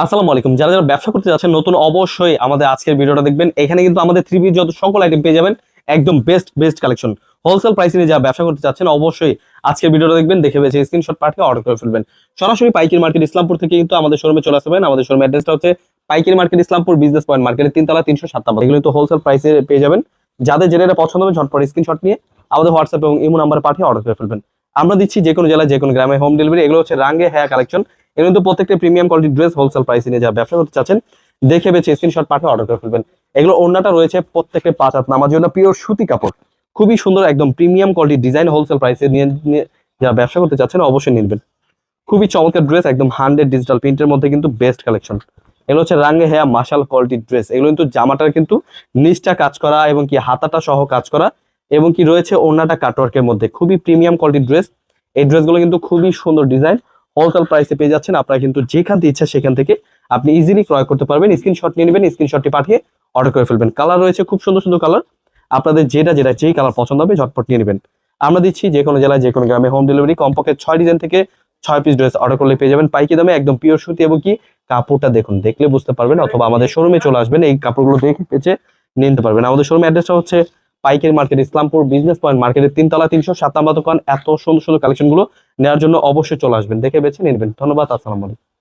আসসালামু আলাইকুম। যারা যারা ব্যবসা করতে যাচ্ছেন নতুন, অবশ্যই আমাদের আজকের ভিডিওটা দেখবেন। এখানে কিন্তু আমাদের 3 পিস যত সকল আইটেম পেয়ে যাবেন, একদম বেস্ট বেস্ট কালেকশন। হোলসেল প্রাইসে নিয়ে যারা ব্যবসা করতে চাচ্ছেন অবশ্যই আজকের ভিডিওটা দেখবেন, দেখে বেছে স্ক্রিনশট পাঠিয়ে অর্ডার করে ফেলবেন। সরাসরি পাইকারি মার্কেট ইসলামপুর থেকে কিন্তু আমাদের শোরুমে চলে আসবেন। আমাদের শোরুমের অ্যাড্রেসটা হচ্ছে পাইকারি মার্কেট ইসলামপুর বিজনেস পয়েন্ট মার্কেটের 3 তলা 307 নম্বর। এগুলো কিন্তু হোলসেল প্রাইসে পেয়ে যাবেন। যাদের যেটা পছন্দ হবে ঝটপট স্ক্রিনশট নিয়ে আমাদের হোয়াটসঅ্যাপ এবং ইমো নাম্বারে পাঠিয়ে অর্ডার করে ফেলবেন। আমরা দিচ্ছি যে কোনো জেলায় যে কোনো গ্রামে হোম ডেলিভারি। এগুলো হচ্ছে রাঙ্গে হেয়ার কালেকশন। এগুলো কিন্তু প্রত্যেকটা প্রিমিয়াম কোয়ালিটির ড্রেস হোলসেল প্রাইসে নিয়ে যারা ব্যবসা করতে চাচ্ছেন দেখে বেছে স্ক্রিনশট পাঠিয়ে অর্ডার করে ফেলবেন। এগুলো ওড়নাটা রয়েছে প্রত্যেকটা 5 হাত নামার জন্য পিওর সুতি কাপড়, খুবই সুন্দর, একদম প্রিমিয়াম কোয়ালিটির ডিজাইন। হোলসেল প্রাইসে নিয়ে যারা ব্যবসা করতে চাচ্ছেন অবশ্যই নিবেন। খুবই চমৎকার ড্রেস, একদম 100 ডিজিটাল প্রিন্টের মধ্যে কিন্তু বেস্ট কালেকশন। এগুলো হচ্ছে রাঙ্গে হেয়া মাশাল কোয়ালিটির ড্রেস। এগুলো কিন্তু জামাটার কিন্তু নিচটা কাজ করা এবং কি হাতাটা সহ কাজ করা এবং কি রয়েছে ওড়নাটা কাটওয়ার্কের মধ্যে, খুবই প্রিমিয়াম কোয়ালিটির ড্রেস। এই ড্রেসগুলো কিন্তু খুবই সুন্দর ডিজাইন, হোলসেল প্রাইসে পেয়ে যাচ্ছেন। আপনারা কিন্তু যেখান থেকে ইচ্ছা সেখান থেকে আপনি ইজিলি ক্রয় করতে পারবেন। স্ক্রিনশট নিয়ে নেবেন, স্ক্রিনশটটি পাঠিয়ে অর্ডার করে ফেলবেন। কালার রয়েছে খুব সুন্দর সুন্দর কালার, আপনাদের যেটা যেই কালার পছন্দ হবে ঝটপট নিয়ে নেবেন। আমরা দিচ্ছি যে কোনো জেলায় যে কোনো গ্রামে হোম ডেলিভারি। কমপক্ষে 6 ডিজাইন থেকে 6 পিস ড্রেস অর্ডার করলে পেয়ে যাবেন পাইকারি দামে, একদম পিওর সুতি। এবং কি কাপড়টা দেখুন, দেখলে বুঝতে পারবেন, অথবা আমাদের শোরুমে চলে আসবেন, এই কাপড়গুলো দেখে পেঁচে নিতে পারবেন। আমাদের শোরুমের অ্যাড্রেসটা হচ্ছে পাইকারি মার্কেট ইসলামপুর বিজনেস পয়েন্ট মার্কেটের 3 তলা 307 নম্বর দোকান। এত সুন্দর সুন্দর কালেকশন গুলো নেওয়ার জন্য অবশ্যই চলে আসবেন, দেখে বেছে নিয়ে নেবেন। ধন্যবাদ, আসসালামু আলাইকুম।